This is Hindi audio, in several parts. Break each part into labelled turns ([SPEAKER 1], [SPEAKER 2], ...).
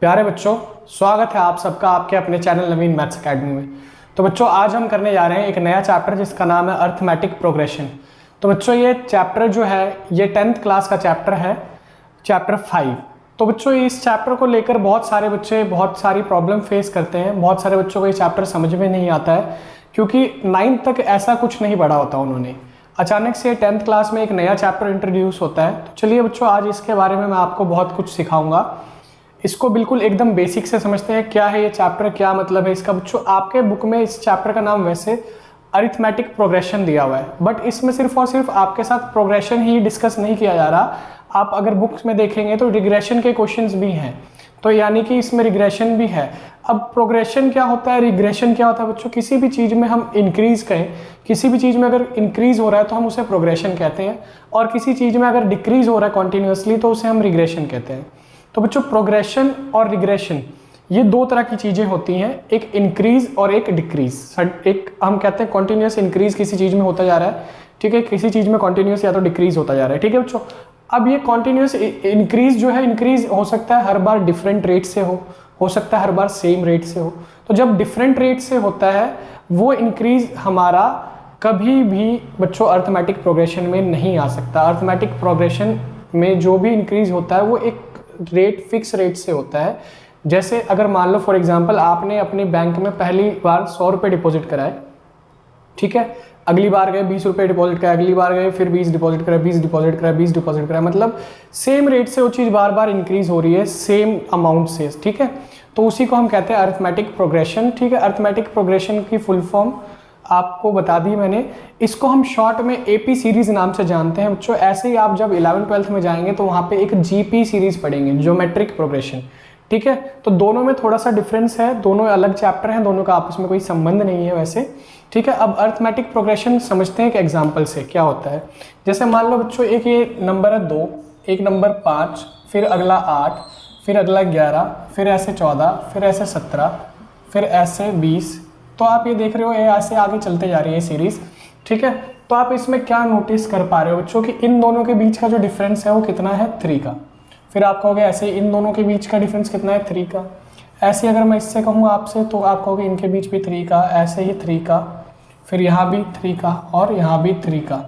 [SPEAKER 1] प्यारे बच्चों, स्वागत है आप सबका आपके अपने चैनल नवीन मैथ्स एकेडमी में। तो बच्चों, आज हम करने जा रहे हैं एक नया चैप्टर जिसका नाम है अर्थमेटिक प्रोग्रेशन। तो बच्चों, ये चैप्टर जो है ये 10th क्लास का चैप्टर है, चैप्टर 5। तो बच्चों, इस चैप्टर को लेकर बहुत सारे बच्चे बहुत सारी प्रॉब्लम फेस करते हैं। बहुत सारे बच्चों को ये चैप्टर समझ में नहीं आता है क्योंकि 9th तक ऐसा कुछ नहीं पढ़ा होता उन्होंने। अचानक से 10th क्लास में एक नया चैप्टर इंट्रोड्यूस होता है। तो चलिए बच्चों, आज इसके बारे में मैं आपको बहुत कुछ सिखाऊंगा। इसको बिल्कुल एकदम बेसिक से समझते हैं, क्या है ये चैप्टर, क्या मतलब है इसका। बच्चों, आपके बुक में इस चैप्टर का नाम वैसे अरिथमेटिक प्रोग्रेशन दिया हुआ है, बट इसमें सिर्फ और सिर्फ आपके साथ प्रोग्रेशन ही डिस्कस नहीं किया जा रहा। आप अगर बुक्स में देखेंगे तो रिग्रेशन के क्वेश्चंस भी हैं, तो यानी कि इसमें रिग्रेशन भी है। अब प्रोग्रेशन क्या होता है, रिग्रेशन क्या होता है बच्चों? किसी भी चीज़ में हम इंक्रीज कहें, किसी भी चीज़ में अगर इंक्रीज हो रहा है तो हम उसे प्रोग्रेशन कहते हैं, और किसी चीज़ में अगर डिक्रीज हो रहा है कॉन्टिन्यूसली तो उसे हम रिग्रेशन कहते हैं। तो बच्चों, प्रोग्रेशन और रिग्रेशन ये दो तरह की चीज़ें होती हैं, एक इंक्रीज और एक डिक्रीज। एक हम कहते हैं कॉन्टिन्यूस इंक्रीज किसी चीज़ में होता जा रहा है, ठीक है, किसी चीज़ में कॉन्टिन्यूस या तो डिक्रीज होता जा रहा है, ठीक है बच्चों। अब ये कॉन्टिन्यूस इंक्रीज जो है, इंक्रीज हो सकता है हर बार डिफरेंट रेट से हो सकता है हर बार सेम रेट से हो। तो जब डिफरेंट रेट से होता है वो इंक्रीज हमारा कभी भी बच्चों अर्थमेटिक प्रोग्रेशन में नहीं आ सकता। अर्थमेटिक प्रोग्रेशन में जो भी इंक्रीज होता है वो एक रेट फिक्स रेट से होता है। जैसे अगर मान लो फॉर एग्जांपल आपने अपने बैंक में पहली बार 100 रुपये डिपॉजिट कराए, ठीक है, अगली बार गए 20 रुपये डिपॉजिट कराए, अगली बार गए फिर 20 डिपॉजिट कराए, 20 डिपॉजिट कराए, 20 डिपॉजिट कराए, मतलब सेम रेट से वो चीज़ बार बार इंक्रीज हो रही है सेम अमाउंट से, ठीक है। तो उसी को हम कहते हैं अरिथमेटिक प्रोग्रेशन, ठीक है। अरिथमेटिक प्रोग्रेशन की फुल फॉर्म आपको बता दी मैंने। इसको हम शॉर्ट में एपी सीरीज नाम से जानते हैं बच्चों। ऐसे ही आप जब 11th-12th में जाएंगे तो वहाँ पे एक जीपी सीरीज पढ़ेंगे, ज्योमेट्रिक प्रोग्रेशन, ठीक है। तो दोनों में थोड़ा सा डिफरेंस है, दोनों अलग चैप्टर हैं, दोनों का आपस में कोई संबंध नहीं है वैसे, ठीक है। अब अरिथमेटिक प्रोग्रेशन समझते हैं एक एग्जाम्पल से क्या होता है। जैसे मान लो बच्चों, एक ये नंबर है 2, एक नंबर 5, फिर अगला 8, फिर अगला 11, फिर ऐसे 14, फिर ऐसे 17, फिर ऐसे 20। तो आप ये देख रहे हो ये ऐसे आगे चलते जा रही है सीरीज, ठीक है। तो आप इसमें क्या नोटिस कर पा रहे हो बच्चों कि इन दोनों के बीच का जो डिफरेंस है वो कितना है, 3 का। फिर आप कहोगे ऐसे इन दोनों के बीच का डिफरेंस कितना है, 3 का। ऐसे अगर मैं इससे कहूँ आपसे तो आप कहोगे इनके बीच भी 3 का, ऐसे ही 3 का, फिर यहाँ भी 3 का और यहाँ भी 3 का।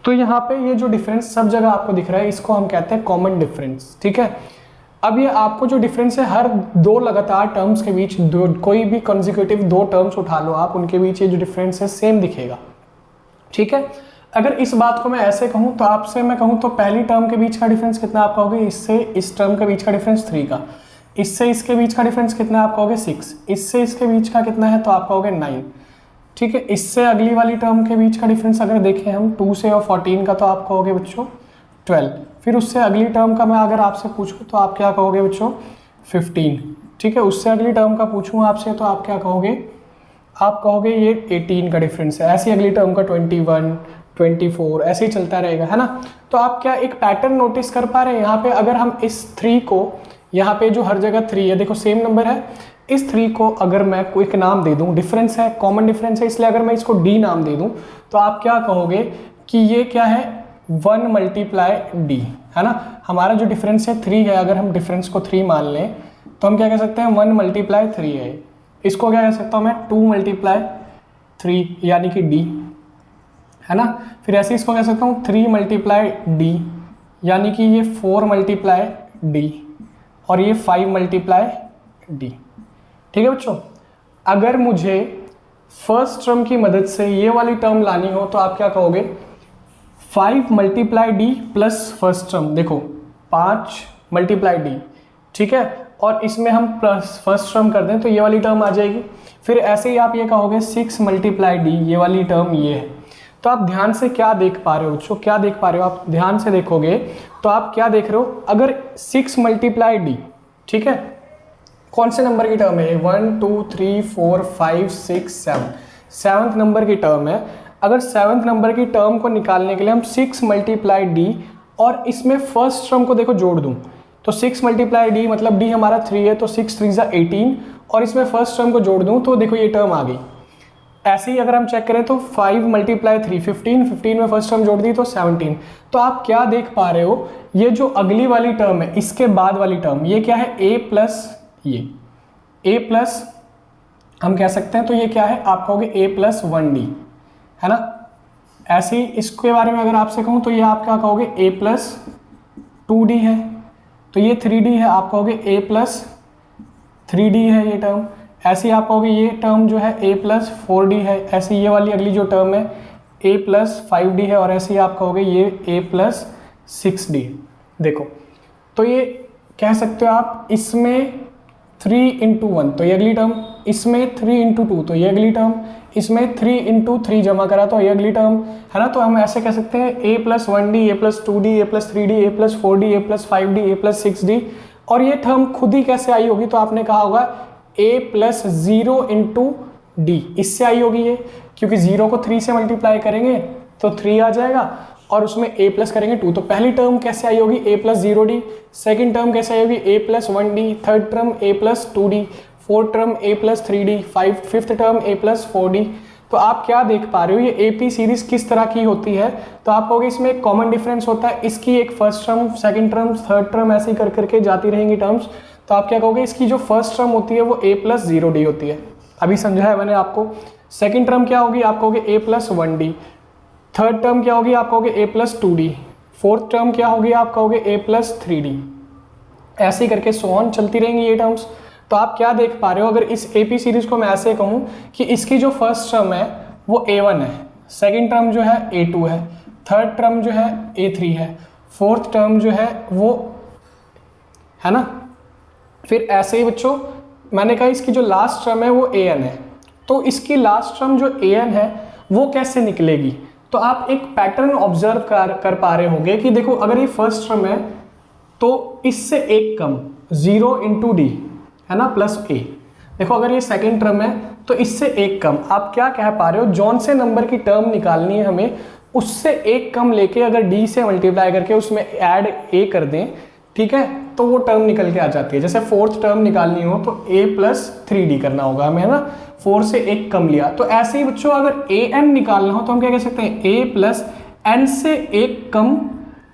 [SPEAKER 1] तो यहाँ पे ये जो डिफरेंस सब जगह आपको दिख रहा है, इसको हम कहते हैं कॉमन डिफरेंस, ठीक है। अब ये आपको जो डिफरेंस है हर दो लगातार टर्म्स के बीच, कोई भी कंसेक्यूटिव 2 टर्म्स उठा लो आप, उनके बीच ये जो डिफरेंस है सेम दिखेगा, ठीक है। अगर इस बात को मैं ऐसे कहूँ तो आपसे मैं कहूँ तो पहली टर्म के बीच का डिफरेंस कितना आप कहोगे, इससे इस टर्म के बीच का डिफरेंस 3 का, इससे इसके बीच का डिफरेंस कितना आप कहोगे 6, इससे इसके बीच का कितना है तो आप कहोगे 9, ठीक है। इससे अगली वाली टर्म के बीच का डिफरेंस अगर देखें हम 2 से और 14 का तो आप कहोगे बच्चों 12। फिर उससे अगली टर्म का मैं अगर आपसे पूछूं तो आप क्या कहोगे बच्चों 15, ठीक है। उससे अगली टर्म का पूछूं आपसे तो आप क्या कहोगे, आप कहोगे ये 18 का डिफरेंस है। ऐसी अगली टर्म का 21, 24 ऐसे ही चलता रहेगा, है ना। तो आप क्या एक पैटर्न नोटिस कर पा रहे हैं यहाँ पे? अगर हम इस 3 को यहाँ पे जो हर जगह 3 है, देखो सेम नंबर है, इस 3 को अगर मैं कोई एक नाम दे दूँ, डिफरेंस है, कॉमन डिफरेंस है, इसलिए अगर मैं इसको डी नाम दे दूँ तो आप क्या कहोगे कि ये क्या है 1 मल्टीप्लाई डी, है ना। हमारा जो डिफरेंस है 3 है, अगर हम डिफरेंस को 3 मान लें तो हम क्या कह सकते हैं 1 मल्टीप्लाई 3 है। इसको क्या कह सकता हूँ मैं 2 मल्टीप्लाई 3 यानी कि डी, है ना। फिर ऐसे इसको कह सकता हूँ 3 मल्टीप्लाई डी यानी कि ये 4 मल्टीप्लाई डी और ये 5 मल्टीप्लाई डी, ठीक है बच्चों। अगर मुझे फर्स्ट टर्म की मदद से ये वाली टर्म लानी हो तो आप क्या कहोगे 5 multiply D plus first term, देखो 5 मल्टीप्लाई डी, ठीक है, और इसमें हम प्लस फर्स्ट टर्म कर दें तो ये वाली टर्म आ जाएगी। फिर ऐसे ही आप ये कहोगे 6 मल्टीप्लाई डी, ये वाली टर्म ये है। तो आप ध्यान से क्या देख पा रहे हो बच्चों, क्या देख पा रहे हो आप ध्यान से देखोगे तो आप क्या देख रहे हो, अगर 6 मल्टीप्लाई डी, ठीक है, कौन से नंबर की टर्म है 1 2 3 4 5 6 7, 7th नंबर की टर्म है। अगर 7th नंबर की टर्म को निकालने के लिए हम 6 मल्टीप्लाई डी और इसमें फर्स्ट टर्म को देखो जोड़ दूं तो 6 मल्टीप्लाई डी मतलब डी हमारा 3 है तो 6 3 18 और इसमें फर्स्ट टर्म को जोड़ दूं तो देखो ये टर्म आ गई। ऐसे ही अगर हम चेक करें तो 5 मल्टीप्लाई 3 15, 15 में फर्स्ट टर्म जोड़ दी तो 17। तो आप क्या देख पा रहे हो, ये जो अगली वाली टर्म है इसके बाद वाली टर्म ये क्या है a प्लस ये a प्लस हम कह सकते हैं, तो ये क्या है आप कहोगे a प्लस 1d, है ना। ऐसे ही इसके बारे में अगर आपसे कहूँ तो ये आप क्या कहोगे a प्लस 2d है, तो ये 3d है, आप कहोगे a प्लस 3d है ये टर्म। ऐसे ही आप कहोगे ये टर्म जो है a प्लस 4d है, ऐसे ये वाली अगली जो टर्म है a प्लस 5d है, और ऐसे ही आप कहोगे ये a प्लस 6d। देखो तो ये कह सकते हो आप इसमें 3 इंटू 1 तो ये अगली टर्म, इसमें 3 इंटू 2 तो ये अगली टर्म, इसमें 3 इंटू 3 जमा करा तो ये अगली टर्म, है ना। तो हम ऐसे कह सकते हैं a plus 1d, a plus 2d, a plus 3d, a plus 4d, a plus 5d, a plus 6d। और ये टर्म खुद ही कैसे आई होगी, तो आपने कहा होगा a प्लस 0 इंटू d, इससे आई होगी ये, क्योंकि 0 को 3 से मल्टीप्लाई करेंगे तो 3 आ जाएगा, और उसमें a प्लस करेंगे 2। तो पहली टर्म कैसे आई होगी a plus 0d, second term कैसे आई होगी a plus 1d, third term a plus 2d, fourth term a plus 3d, fifth term a plus 4d। तो आप क्या देख पा रहे हो, ये AP सीरीज किस तरह की होती है, तो आप कहोगे इसमें एक कॉमन डिफरेंस होता है, इसकी एक first term, second term, third term ऐसे ही कर करके जाती रहेंगी टर्म्स। तो आप क्या कहोगे, इसकी जो फर्स्ट टर्म होती है वो a प्लस 0d होती है, अभी समझा है मैंने आपको। सेकेंड टर्म क्या होगी, आप कहोगे a plus 1d, third term क्या होगी, आप कहोगे a plus 2d, fourth term क्या होगी, आप कहोगे a प्लस 3d, ऐसे ही करके सो ऑन चलती रहेंगी ये टर्म्स। तो आप क्या देख पा रहे हो, अगर इस AP सीरीज को मैं ऐसे कहूँ कि इसकी जो फर्स्ट टर्म है वो A1 है, सेकेंड टर्म जो है A2 है, थर्ड टर्म जो है A3 है, फोर्थ टर्म जो है वो, है ना। फिर ऐसे ही बच्चों मैंने कहा इसकी जो लास्ट टर्म है वो AN है, तो इसकी लास्ट टर्म जो AN है वो कैसे निकलेगी, तो आप एक पैटर्न ऑब्जर्व कर पा रहे होंगे कि देखो अगर ये फर्स्ट टर्म है तो इससे एक कम 0 इंटू डी, है ना, प्लस a। देखो अगर ये सेकेंड टर्म है तो इससे एक कम, आप क्या कह पा रहे हो, जौन से नंबर की टर्म निकालनी है हमें उससे एक कम लेके अगर d से मल्टीप्लाई करके उसमें ऐड a कर दें, ठीक है, तो वो टर्म निकल के आ जाती है। जैसे फोर्थ टर्म निकालनी हो तो a प्लस 3d करना होगा हमें, है ना, 4 से एक कम लिया। तो ऐसे ही बच्चों अगर an निकालना हो तो हम क्या कह सकते हैं, a प्लस n से एक कम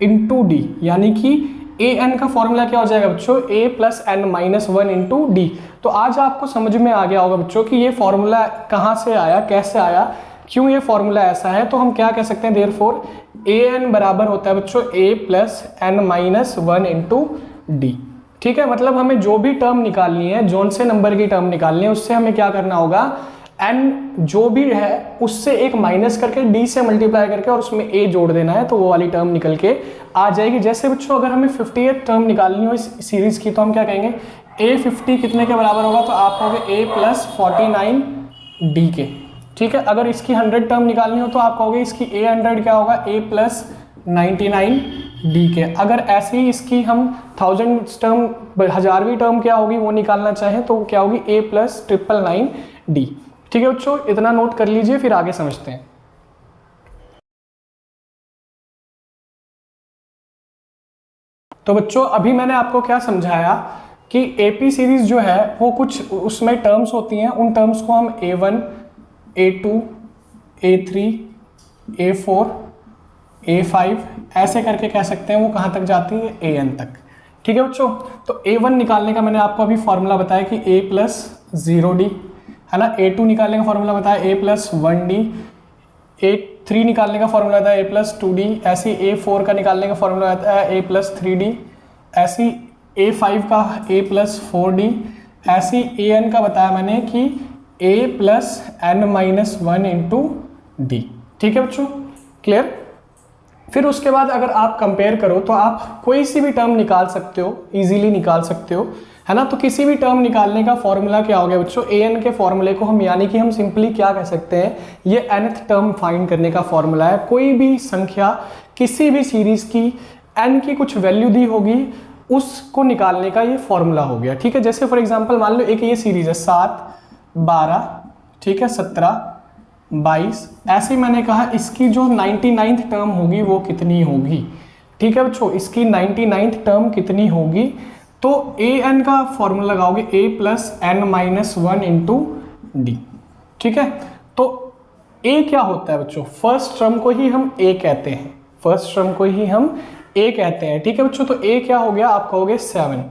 [SPEAKER 1] इंटू डी, यानी कि an का फॉर्मूला क्या हो जाएगा बच्चों, a plus n minus 1 into D. तो आज आपको समझ में आ गया होगा बच्चों कि ये फॉर्मूला कहाँ से आया, कैसे आया, क्यों ये फॉर्मूला ऐसा है। तो हम क्या कह सकते हैं, देयरफॉर an बराबर होता है बच्चों a plus n minus 1 into D. ठीक है, मतलब हमें जो भी टर्म निकालनी है, जौन से नंबर की टर्म निकालनी है, उससे हमें क्या करना होगा, n जो भी है उससे एक माइनस करके d से मल्टीप्लाई करके और उसमें a जोड़ देना है, तो वो वाली टर्म निकल के आ जाएगी। जैसे बच्चों अगर हमें 58 टर्म निकालनी हो इस सीरीज की तो हम क्या कहेंगे, a 50 कितने के बराबर होगा, तो आप कहोगे a प्लस 49 d के। ठीक है, अगर इसकी 100 टर्म निकालनी हो तो आप कहोगे इसकी a 100 क्या होगा, a प्लस 99 डी के। अगर ऐसे ही इसकी हम 1000 टर्म, 1000वीं टर्म क्या होगी वो निकालना चाहें तो क्या होगी, a प्लस 999 डी। ठीक है बच्चों, इतना नोट कर लीजिए, फिर आगे समझते हैं। तो बच्चों अभी मैंने आपको क्या समझाया कि AP सीरीज जो है वो कुछ उसमें टर्म्स होती हैं, उन टर्म्स को हम A1, A2, A3, A4, A5 ऐसे करके कह सकते हैं, वो कहाँ तक जाती है, AN तक। ठीक है बच्चों, तो A1 निकालने का मैंने आपको अभी फॉर्मूला बताया कि a प्लस 0d, है ना। A2 निकालने का फॉर्मूला बताया a प्लस 1d, A3 निकालने का फॉर्मूला बताया a प्लस 2d, ऐसी A4 का निकालने का फॉर्मूला बताया a प्लस 3d, ऐसी A5 का a प्लस 4d, ऐसी AN का बताया मैंने कि a plus n minus 1 into D. ठीक है बच्चों, क्लियर। फिर उसके बाद अगर आप कंपेयर करो तो आप कोई सी भी टर्म निकाल सकते हो, इजीली निकाल सकते हो, है ना। तो किसी भी टर्म निकालने का फॉर्मूला क्या हो गया बच्चों, an के फॉर्मूले को हम, यानी कि हम सिंपली क्या कह सकते हैं, ये nth टर्म फाइंड करने का फॉर्मूला है। कोई भी संख्या किसी भी सीरीज की n की कुछ वैल्यू दी होगी उसको निकालने का ये फॉर्मूला हो गया। ठीक है, जैसे फॉर एग्जाम्पल मान लो एक ये सीरीज है 7, 12, ठीक है, 17, 22, ऐसे मैंने कहा इसकी जो 99th टर्म होगी वो कितनी होगी। ठीक है बच्चों, इसकी 99th टर्म कितनी होगी, तो an का फॉर्मूला लगाओगे a plus n minus 1 into D. ठीक है, तो a क्या होता है बच्चों, फर्स्ट टर्म को ही हम a कहते हैं, फर्स्ट टर्म को ही हम a कहते हैं। ठीक है बच्चों, तो a क्या हो गया, आप कहोगे 7,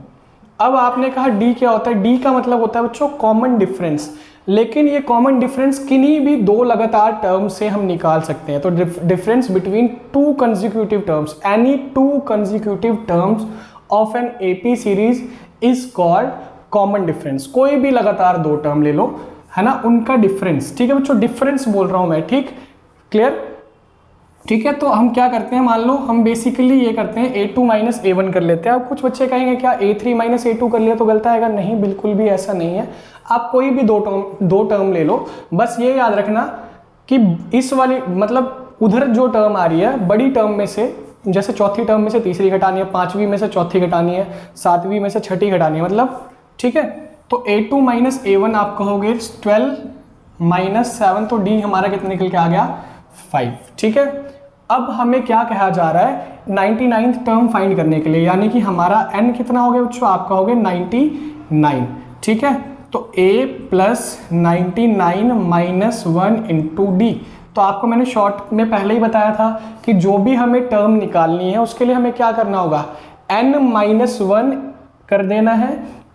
[SPEAKER 1] अब आपने कहा डी क्या होता है, डी का मतलब होता है बच्चों कॉमन डिफरेंस, लेकिन ये कॉमन डिफरेंस किन्हीं भी दो लगातार टर्म से हम निकाल सकते हैं। तो difference between two consecutive terms, any two consecutive terms of an AP series is called common difference. कोई भी लगातार दो टर्म ले लो, है ना, उनका डिफरेंस, ठीक है बच्चों, डिफरेंस बोल रहा हूं मैं, ठीक, क्लियर, ठीक है। तो हम क्या करते हैं, मान लो हम बेसिकली ये करते हैं a2 माइनस a1 कर लेते हैं। अब कुछ बच्चे कहेंगे क्या a3 माइनस a2 कर लिया तो गलत आएगा? नहीं, बिल्कुल भी ऐसा नहीं है। आप कोई भी दो टर्म ले लो, बस ये याद रखना कि इस वाली मतलब उधर जो टर्म आ रही है बड़ी टर्म में से, जैसे चौथी टर्म में से तीसरी घटानी है, पांचवी में से चौथी घटानी है, सातवीं में से छठी घटानी है, मतलब ठीक है। तो a2 माइनस a1 आप कहोगे 12 माइनस 7, तो d हमारा कितना निकल के आ गया 5, ठीक है। अब हमें क्या कहा जा रहा है, 99th टर्म फाइंड करने के लिए, यानी कि हमारा n कितना हो गया बच्चों, आप कहोगे 99, ठीक है। तो a plus 99 minus 1 into D. तो आपको मैंने शॉर्ट में पहले ही बताया था कि जो भी हमें टर्म निकालनी है उसके लिए हमें क्या करना होगा, n माइनस 1 कर देना है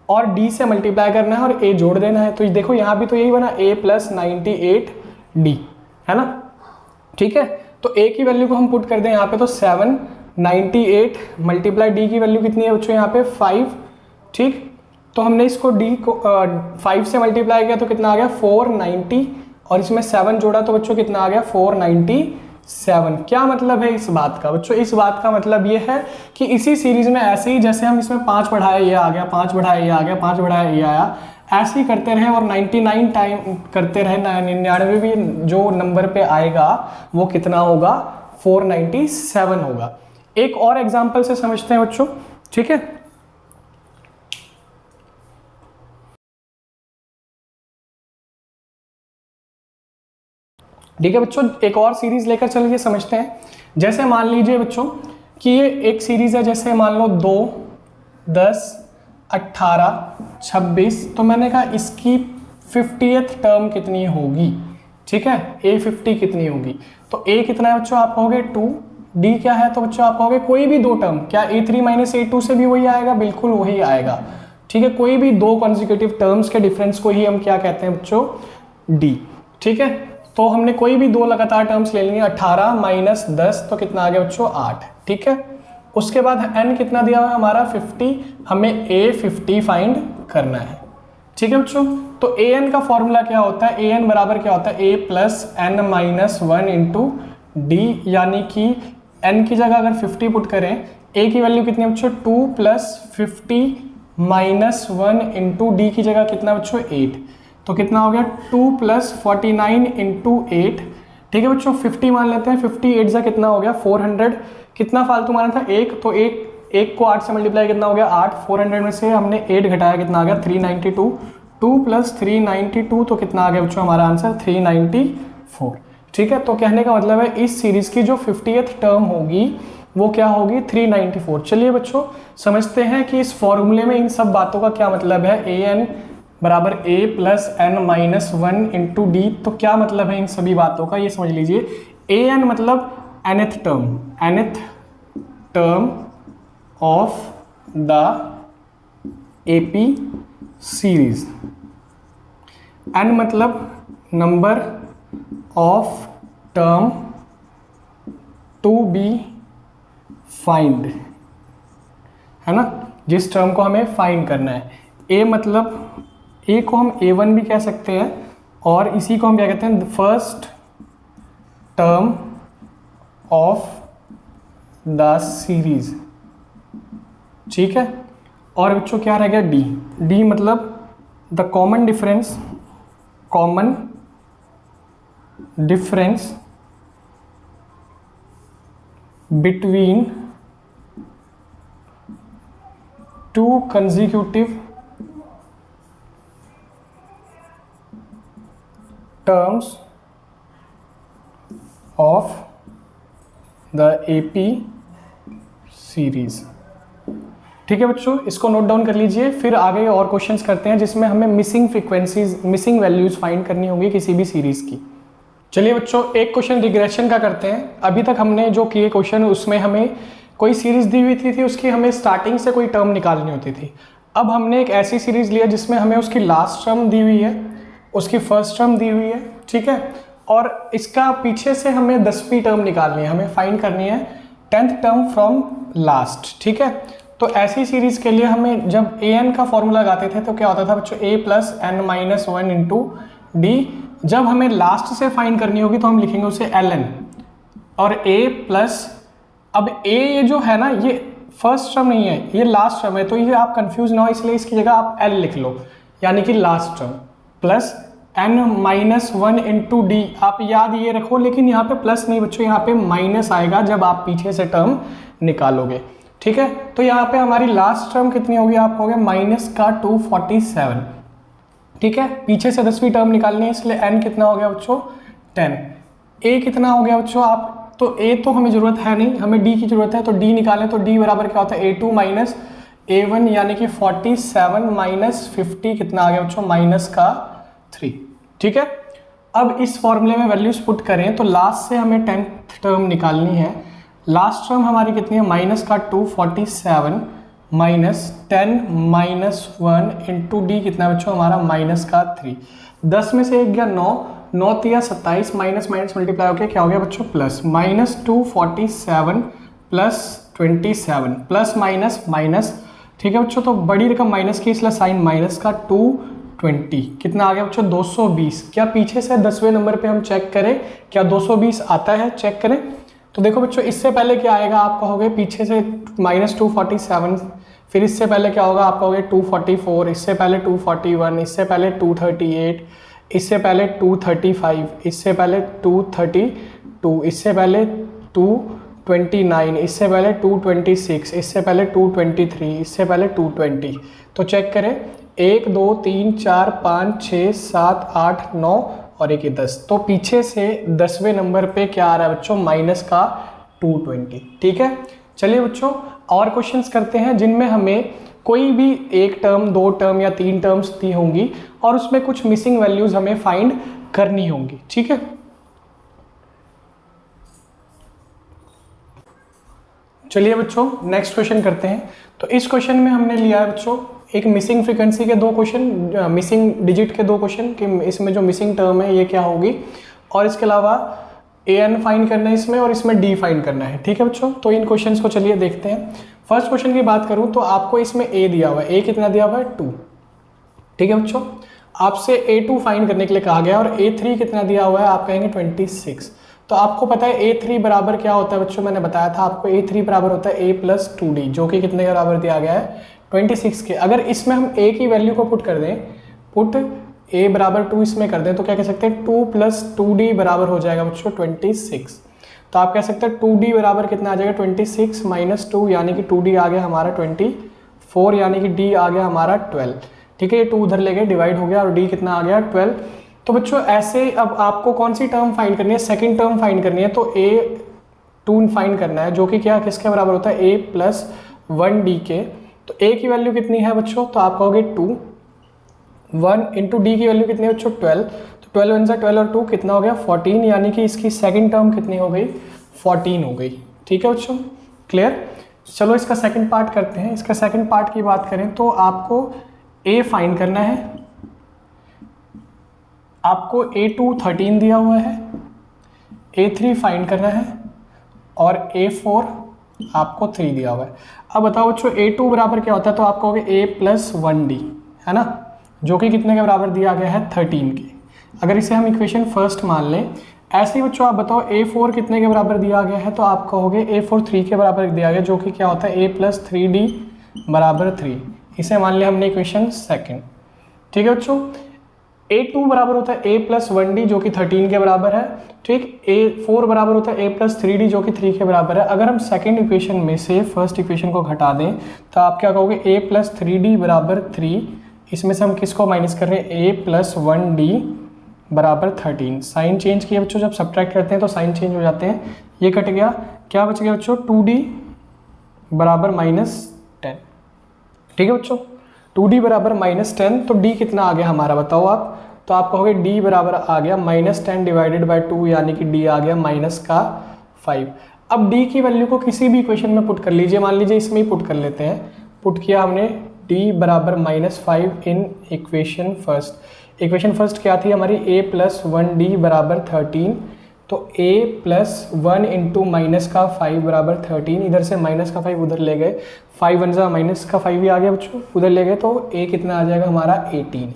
[SPEAKER 1] और d से मल्टीप्लाई करना है और a जोड़ देना है। तो देखो यहाँ भी तो यही बना, a प्लस 98d, है ना, ठीक है। तो a की वैल्यू को हम पुट कर दें यहाँ पे, तो 798 मल्टीप्लाई d की वैल्यू कितनी है बच्चों यहाँ पे 5, ठीक। तो हमने इसको d को 5 से मल्टीप्लाई किया तो कितना आ गया 490, और इसमें 7 जोड़ा तो बच्चों कितना आ गया 497। क्या मतलब है इस बात का बच्चों, इस बात का मतलब ये है कि इसी सीरीज में ऐसे ही जैसे हम इसमें 5 बढ़ाया ये आ गया, 5 बढ़ाया ये आ गया, 5 बढ़ाया ये आया, ऐसे ही करते रहे और 99 टाइम करते रहे, 99 भी जो नंबर पे आएगा वो कितना होगा 497 होगा। एक और एग्जांपल से समझते हैं बच्चों, ठीक है। ठीक है बच्चों, एक और सीरीज लेकर चलिए समझते हैं। जैसे मान लीजिए बच्चों कि ये एक सीरीज है, जैसे मान लो 2, 10, 18, 26, तो मैंने कहा इसकी 50th टर्म कितनी होगी, ठीक है, a50 कितनी होगी। तो a कितना है बच्चों, आप कहोगे 2, d क्या है, तो बच्चों आप कहोगे कोई भी दो टर्म, क्या a3 माइनस a2 से भी वही आएगा, बिल्कुल वही आएगा, ठीक है। कोई भी दो कॉन्जिक्यूटिव टर्म्स के डिफरेंस को ही हम क्या कहते हैं बच्चों, d, ठीक है। तो हमने कोई भी दो लगातार टर्म्स ले लेंगे, 18 माइनस 10 तो कितना आ गया बच्चों 8, ठीक है। उसके बाद n कितना दिया हुआ है हमारा 50, हमें a50 फाइंड करना है, ठीक है बच्चों। तो an का फॉर्मूला क्या होता है, an बराबर क्या होता है a plus n minus 1 into D, यानी कि n की जगह अगर 50 पुट करें, a की वैल्यू कितनी है बच्चों 2 प्लस 50 माइनस 1 इंटू डी की जगह कितना बच्चों 8, तो कितना हो गया 2 प्लस 49 इंटू 8, ठीक है बच्चों। 50 मान लेते हैं, 58 जा कितना हो गया 400, कितना फालतू माना था एक, तो एक को 8 से मल्टीप्लाई कितना हो गया 8, 400 में से हमने 8 घटाया कितना आ गया 392, 2 प्लस 392 तो कितना आ गया बच्चों हमारा आंसर 394, ठीक है। तो कहने का मतलब है इस सीरीज की जो 50th टर्म होगी वो क्या होगी 394। चलिए बच्चों समझते हैं कि इस फॉर्मूले में इन सब बातों का क्या मतलब है, an बराबर a plus n minus 1 into D, तो क्या मतलब है इन सभी बातों का ये समझ लीजिए। an मतलब nth term of the AP series, n मतलब number of term to be find, है ना, जिस टर्म को हमें फाइंड करना है। a मतलब a को हम a1 भी कह सकते हैं और इसी को हम क्या कहते हैं first term of the series, ठीक है। और बच्चों क्या रह गया d मतलब the common difference between two consecutive terms of the AP series, ठीक है बच्चों, इसको नोट डाउन कर लीजिए। फिर आगे और क्वेश्चंस करते हैं जिसमें हमें missing frequencies, missing values find करनी होगी किसी भी सीरीज की। चलिए बच्चों एक क्वेश्चन रिग्रेशन का करते हैं। अभी तक हमने जो किए क्वेश्चन उसमें हमें कोई सीरीज दी हुई थी उसकी हमें स्टार्टिंग से कोई टर्म निकालनी होती थी। अब हमने एक ऐसी सीरीज लिया जिसमें हमें उसकी लास्ट टर्म दी हुई है, उसकी फर्स्ट टर्म दी हुई है, ठीक है, और इसका पीछे से हमें 10वीं टर्म निकालनी है, हमें फाइंड करनी है 10th टर्म फ्रॉम लास्ट, ठीक है। तो ऐसी सीरीज के लिए हमें जब ए एन का फॉर्मूला लगाते थे तो क्या होता था बच्चों, A plus N minus one into D. जब हमें लास्ट से फाइंड करनी होगी तो हम लिखेंगे उसे एल एन, और ए प्लस, अब ए ये जो है ना ये फर्स्ट टर्म नहीं है, ये लास्ट टर्म है, तो ये आप कंफ्यूज ना हो इसलिए इसकी जगह आप एल लिख लो, यानी कि last term, plus N minus one into d. आप याद ये रखो, लेकिन यहाँ पे प्लस नहीं बच्चों, यहाँ पे माइनस आएगा जब आप पीछे से टर्म निकालोगे, ठीक है। तो यहाँ पे हमारी लास्ट टर्म कितनी होगी, आप कहोगे माइनस का 247, ठीक है। पीछे से 10वीं टर्म निकालनी है, इसलिए एन कितना हो गया बच्चों 10। ए कितना हो गया बच्चों, आप तो ए तो हमें जरूरत है नहीं, हमें डी की जरूरत है, तो डी निकालें तो डी बराबर क्या होता है A2 माइनस A1, यानी कि 47 माइनस 50 कितना आ गया बच्चों माइनस का 3, ठीक है। अब इस फॉर्मूले में वैल्यूज पुट करें तो लास्ट से हमें 10th टर्म निकालनी है। लास्ट टर्म हमारी कितनी है, माइनस का 247 माइनस 10 माइनस 1 इंटू डी कितना बच्चों हमारा माइनस का 3। 10 में से 1 गया 9, 9 तिया 27, माइनस माइनस मल्टीप्लाई होकर क्या हो गया बच्चों plus, minus 247 plus 27 plus minus minus, ठीक है बच्चों। तो बड़ी रकम माइनस की इसलिए साइन माइनस का 220 कितना आ गया बच्चों 220। क्या पीछे से 10वें नंबर पे हम चेक करें क्या 220 आता है, चेक करें। तो देखो बच्चों इससे पहले क्या आएगा, आप कहोगे पीछे से माइनस 247, फिर इससे पहले क्या होगा, आप कहोगे 244, इससे पहले 241, इससे पहले 238, इससे पहले 235, इससे पहले 232, इससे पहले 229, इससे पहले 226, इससे पहले 223, इससे पहले 220। तो चेक करें 1 2 3 4 5 6 7 8 9 और 1 10। तो पीछे से 10वें नंबर पे क्या आ रहा है बच्चों माइनस का 220, ठीक है। चलिए बच्चों और क्वेश्चंस करते हैं जिनमें हमें कोई भी एक टर्म, 2 टर्म या 3 टर्म्स दी होंगी और उसमें कुछ मिसिंग वैल्यूज हमें फाइंड करनी होंगी, ठीक है। चलिए बच्चों नेक्स्ट क्वेश्चन करते हैं। तो इस क्वेश्चन में हमने लिया है बच्चों एक मिसिंग फ्रीक्वेंसी के 2 क्वेश्चन, मिसिंग डिजिट के 2 क्वेश्चन कि इसमें जो मिसिंग टर्म है ये क्या होगी, और इसके अलावा ए एन फाइंड करना है इसमें और इसमें डी फाइंड करना है, ठीक है बच्चों। तो इन क्वेश्चंस को चलिए देखते हैं। फर्स्ट क्वेश्चन की बात करूं तो आपको इसमें ए दिया हुआ है, ए कितना दिया हुआ है 2, ठीक है बच्चों। आपसे A2 फाइंड करने के लिए कहा गया और A3 कितना दिया हुआ है, आप कहेंगे 26। तो आपको पता है A3 बराबर क्या होता है बच्चों, मैंने बताया था आपको A3 बराबर होता है A प्लस 2D, जो कि कितने के बराबर दिया गया है 26 के। अगर इसमें हम A की वैल्यू को पुट कर दें, पुट A बराबर 2 इसमें कर दें तो क्या कह सकते हैं 2 प्लस 2D बराबर हो जाएगा बच्चों 26। तो आप कह सकते हैं 2D बराबर कितना आ जाएगा 26 माइनस 2, यानी कि 2D आ गया हमारा 24, यानी कि D आ गया हमारा 12, ठीक है। ये 2 उधर ले गए डिवाइड हो गया और D कितना आ गया 12। तो बच्चों ऐसे अब आपको कौन सी टर्म फाइंड करनी है, सेकंड टर्म फाइंड करनी है। तो A2 फाइंड करना है जो कि क्या किसके बराबर होता है A प्लस 1D के। तो A की वैल्यू कितनी है बच्चों, तो आप कहोगे 2, 1 इंटू डी की वैल्यू कितनी है बच्चों 12। तो 12 1 12 और 2 कितना हो गया 14, यानी कि इसकी सेकंड टर्म कितनी हो गई 14 हो गई, ठीक है बच्चों, क्लियर। चलो इसका सेकंड पार्ट करते हैं। इसका सेकंड पार्ट की बात करें तो आपको A फाइंड करना है, आपको A2 13 दिया हुआ है, A3 फाइंड करना है और A4 आपको 3 दिया हुआ है। अब बताओ बच्चों A2 बराबर क्या होता है, तो आप कहोगे A प्लस 1D, है ना, जो कि कितने के बराबर दिया गया है 13 के। अगर इसे हम इक्वेशन फर्स्ट मान लें, ऐसे ही बच्चों आप बताओ A4 कितने के बराबर दिया गया है, तो आप कहोगे A4 3 के बराबर दिया गया, जो कि क्या होता है A प्लस 3D बराबर 3। इसे मान लिया हमने इक्वेशन सेकंड, ठीक है बच्चों। A2 बराबर होता है A प्लस 1D जो कि 13 के बराबर है, ठीक। A4 बराबर होता है A प्लस 3D जो कि 3 के बराबर है। अगर हम सेकंड इक्वेशन में से फर्स्ट इक्वेशन को घटा दें तो आप क्या कहोगे A प्लस 3D बराबर 3, इसमें से हम किसको माइनस कर रहे हैं A प्लस 1D बराबर 13। साइन चेंज किया बच्चों, जब सब्ट्रैक्ट करते हैं तो साइन चेंज हो जाते हैं। ये कट गया, क्या बच गया बच्चों 2D बराबर -10, ठीक है बच्चों। 2D बराबर -10, तो D कितना आ गया हमारा बताओ आप, तो आप कहोगे D बराबर आ गया -10 डिवाइडेड बाय 2, यानी कि D आ गया -5। अब D की वैल्यू को किसी भी इक्वेशन में पुट कर लीजिए, मान लीजिए इसमें ही पुट कर लेते हैं। पुट किया हमने डी बराबर -5 in equation first. Equation first क्या थी हमारी, a+1d बराबर 13, तो a+1 इंटू माइनस का 5 बराबर 13, इधर से माइनस का 5 उधर ले गए, 5 वन जा माइनस का 5 भी आ गया बच्चों, उधर ले गए, तो a कितना आ जाएगा हमारा 18।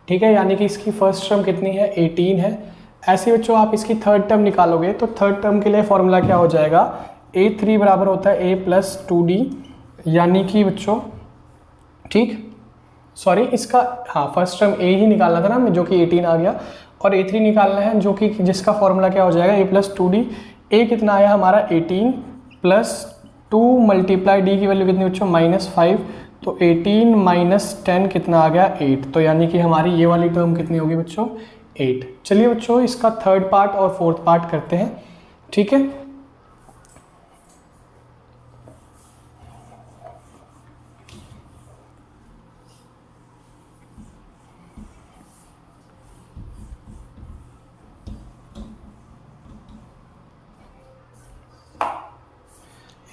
[SPEAKER 1] ठीक है, यानी कि इसकी फर्स्ट टर्म कितनी है, 18 है। ऐसे बच्चों आप इसकी थर्ड टर्म निकालोगे तो थर्ड टर्म के लिए फॉर्मूला क्या हो जाएगा, a3 बराबर होता है a+2d, यानी कि बच्चों ठीक सॉरी इसका हाँ फर्स्ट टर्म a ही निकालना था ना, जो कि 18 आ गया, और a3 निकालना है जो कि जिसका फॉर्मूला क्या हो जाएगा a+2d। a कितना आया हमारा 18 प्लस 2 मल्टीप्लाई d की वैल्यू कितनी बच्चों -5, तो 18 - 10 कितना आ गया 8, तो यानी कि हमारी ये वाली टर्म कितनी होगी बच्चों 8। चलिए बच्चों इसका थर्ड पार्ट और फोर्थ पार्ट करते हैं। ठीक है,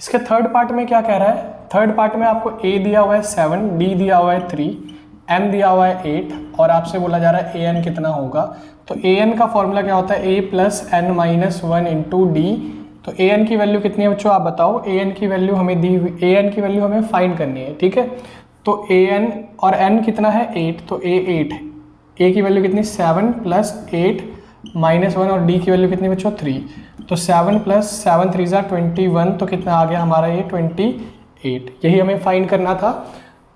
[SPEAKER 1] इसके थर्ड पार्ट में क्या कह रहा है, थर्ड पार्ट में आपको a दिया हुआ है 7, d दिया हुआ है 3, m दिया हुआ है 8, और आपसे बोला जा रहा है an कितना होगा। तो an का फॉर्मूला क्या होता है, a+n-1 इंटू डी। तो an की वैल्यू कितनी है बच्चों आप बताओ, an की वैल्यू हमें दी हुई, an की वैल्यू हमें फाइंड करनी है। ठीक है, तो an और n कितना है 8, तो a 8 है, a की वैल्यू कितनी 7 + 8 -1, और d की वैल्यू कितनी बच्चों 3, तो 7 + 7 3 = 21, तो कितना आ गया हमारा ये 28। यही हमें फाइंड करना था।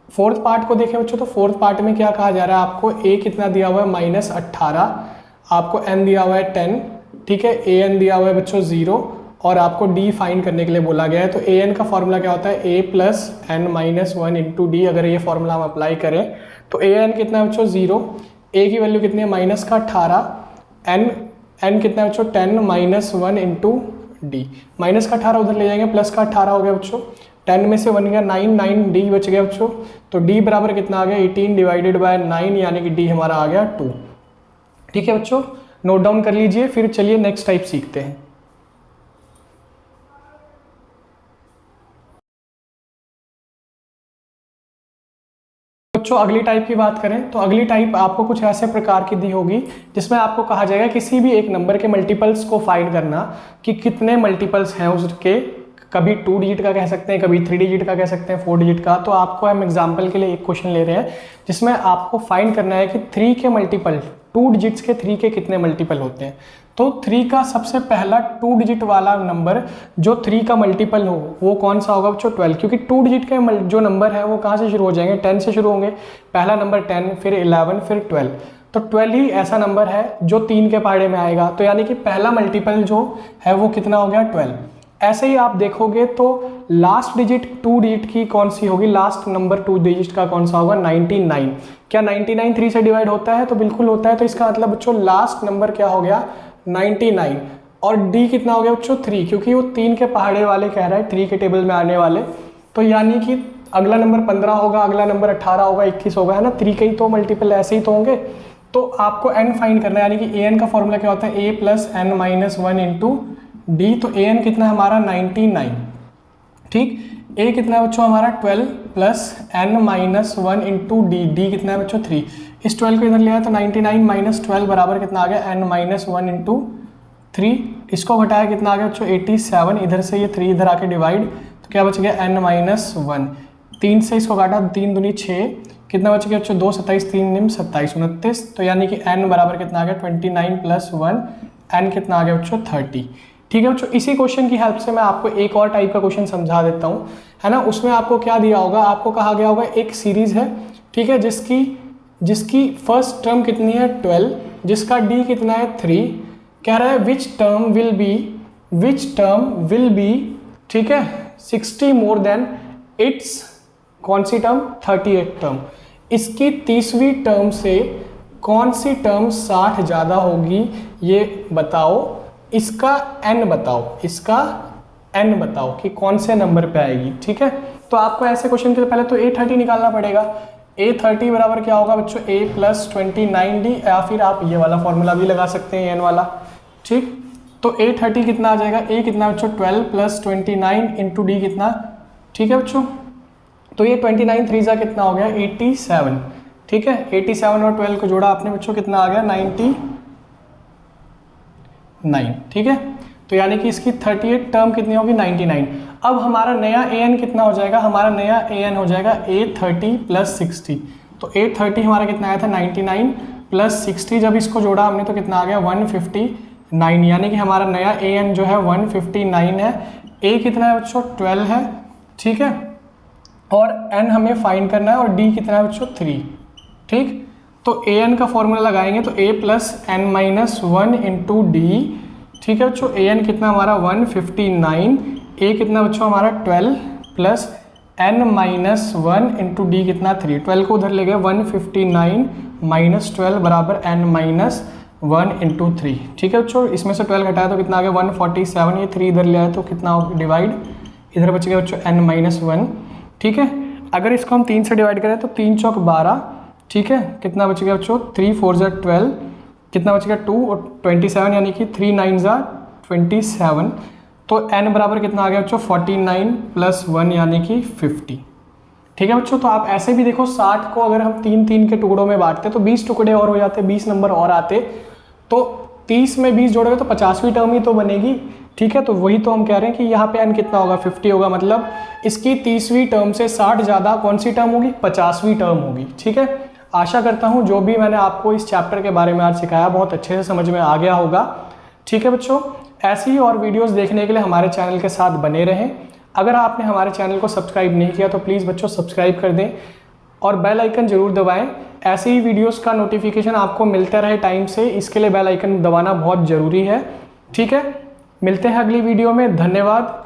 [SPEAKER 1] फोर्थ पार्ट को देखें बच्चों, तो फोर्थ पार्ट में क्या कहा जा रहा है, आपको a कितना दिया हुआ है -18, आपको n दिया हुआ है 10, ठीक है, an दिया हुआ है बच्चों 0, और आपको d फाइंड करने के लिए बोला गया है। तो an का फॉर्मूला क्या होता है, a+n-1 इंटू डी। अगर ये फॉर्मूला हम अप्लाई करें तो an कितना है बच्चों 0, a की वैल्यू कितनी है -18, n कितना है बच्चों 10 - 1 इंटू डी। -18 उधर ले जाएंगे, +18 हो गया बच्चों, 10 में से 1 गया 9, 9 डी बच गया बच्चों, तो डी बराबर कितना आ गया 18 डिवाइडेड बाय 9, यानी कि डी हमारा आ गया 2। ठीक है बच्चों, नोट डाउन कर लीजिए, फिर चलिए नेक्स्ट टाइप सीखते हैं। बच्चों अगली टाइप की बात करें तो अगली टाइप आपको कुछ ऐसे प्रकार की दी होगी जिसमें आपको कहा जाएगा किसी भी एक नंबर के मल्टीपल्स को फाइंड करना कि कितने मल्टीपल्स हैं उसके, कभी 2 डिजिट का कह सकते हैं, कभी 3 डिजिट का कह सकते हैं, 4 डिजिट का। तो आपको हम एग्जांपल के लिए एक क्वेश्चन ले रहे हैं जिसमें आपको फाइंड करना है कि 3 के मल्टीपल, 2 डिजिट्स के 3 के कितने मल्टीपल होते हैं। तो 3 का सबसे पहला 2 डिजिट वाला नंबर जो 3 का मल्टीपल हो वो कौन सा होगा बच्चों 12, क्योंकि 2 डिजिट के जो नंबर है वो कहाँ से शुरू हो जाएंगे, 10 से शुरू होंगे। पहला नंबर 10, फिर 11, फिर 12, तो 12 ही ऐसा नंबर है जो 3 के पहाड़े में आएगा। तो यानी कि पहला मल्टीपल जो है वो कितना हो गया 12। ऐसे ही आप देखोगे तो लास्ट डिजिट 2 डिजिट की कौन सी होगी, लास्ट नंबर 2 डिजिट का कौन सा होगा 99। क्या 99 3 से डिवाइड होता है, तो बिल्कुल होता है। तो इसका मतलब बच्चों लास्ट नंबर क्या हो गया 99, और डी कितना हो गया बच्चों 3, क्योंकि वो 3 के पहाड़े वाले कह रहा है 3 के टेबल में आने वाले। तो यानी कि अगला नंबर 15 होगा, अगला नंबर 18 होगा, 21 होगा, है ना, 3 के ही तो मल्टीपल ऐसे ही तो होंगे। तो आपको एन फाइंड करना है, यानी कि ए एन का फॉर्मूला क्या होता है a+n-1 इंटू डी। तो ए एन कितना हमारा 99, ठीक, ए कितना है बच्चों हमारा 12 + n-1 इंटू डी, डी कितना है बच्चों 3। इस 12 को इधर ले आया तो 99 - 12 बराबर कितना आ गया n-1 इंटू 3। इसको घटाया कितना आ गया बच्चों 87, इधर से ये 3 इधर आके डिवाइड, तो क्या बच गया n-1। 3 से इसको काटा, 3 दूनी 6, कितना बच गया बच्चों 2 27, 3 निम 27 29, तो यानी कि n बराबर कितना आ गया 29 + 1, n कितना आ गया बच्चों 30। ठीक है बच्चों, इसी क्वेश्चन की हेल्प से मैं आपको एक और टाइप का क्वेश्चन समझा देता हूँ, है ना। उसमें आपको क्या दिया होगा, आपको कहा गया होगा एक सीरीज है, ठीक है, जिसकी फर्स्ट टर्म कितनी है 12, जिसका डी कितना है 3, कह रहा है विच टर्म विल बी, ठीक है, 60 मोर देन इट्स कौन सी टर्म 38 टर्म। इसकी तीसरी टर्म से कौन सी टर्म 60 ज़्यादा होगी ये बताओ, इसका n बताओ कि कौन से नंबर पे आएगी। ठीक है, तो आपको ऐसे क्वेश्चन के लिए पहले तो a30 निकालना पड़ेगा। a30 बराबर क्या होगा बच्चों a+29d, या फिर आप ये वाला फॉर्मूला भी लगा सकते हैं n वाला। ठीक, तो a30 कितना आ जाएगा, a कितना बच्चों 12 + 29 इंटू डी कितना, ठीक है बच्चों। तो ये 29 3 कितना हो गया 87, ठीक है। 87 और 12 को जोड़ा आपने बच्चों कितना आ गया 99, ठीक है। तो यानी कि इसकी 38 टर्म कितनी होगी 99। अब हमारा नया an कितना हो जाएगा, हमारा नया an हो जाएगा A30 + 60। तो A30 हमारा कितना आया था 99 + 60, जब इसको जोड़ा हमने तो कितना आ गया 159, यानी कि हमारा नया an जो है 159 है। a कितना है बच्चों 12 है, ठीक है, और n हमें फाइंड करना है और d कितना है बच्चों 3, ठीक। तो an का फॉर्मूला लगाएंगे तो a + n - 1 × d, ठीक है बच्चों। an कितना हमारा 159, a कितना बच्चों हमारा 12 + n - 1 × d कितना 3, 12 को उधर ले गए 159 - 12 = n - 1 × 3, ठीक है बच्चों। इसमें से 12 घटाया तो कितना आ गया 147, ये 3 इधर ले आए तो कितना डिवाइड, इधर बच गया बच्चों n - 1, ठीक है। अगर इसको हम 3 से डिवाइड करें तो 3 चौक 12, ठीक है, कितना बच गया बच्चों 3 4 = 12, कितना बच गया 2 और 27, यानी कि 3 9 = 27। तो n बराबर कितना आ गया बच्चों 49 + 1 यानी कि 50, ठीक है बच्चों। तो आप ऐसे भी देखो 60 को अगर हम 3 के टुकड़ों में बांटते तो 20 टुकड़े और हो जाते, 20 नंबर और आते, तो 30 में 20 जोड़ोगे तो 50वीं टर्म ही तो बनेगी, ठीक है। तो वही तो हम कह रहे हैं कि यहाँ पे n कितना होगा 50 होगा, मतलब इसकी 30वीं टर्म से 60 ज़्यादा कौन सी टर्म होगी 50वीं टर्म होगी, ठीक है। आशा करता हूँ जो भी मैंने आपको इस चैप्टर के बारे में आज सिखाया बहुत अच्छे से समझ में आ गया होगा, ठीक है बच्चों। ऐसी ही और वीडियोस देखने के लिए हमारे चैनल के साथ बने रहें। अगर आपने हमारे चैनल को सब्सक्राइब नहीं किया तो प्लीज़ बच्चों सब्सक्राइब कर दें और बेल आइकन ज़रूर दबाएं। ऐसे ही वीडियोस का नोटिफिकेशन आपको मिलता रहे टाइम से, इसके लिए बेल आइकन दबाना बहुत ज़रूरी है, ठीक है। मिलते हैं अगली वीडियो में, धन्यवाद।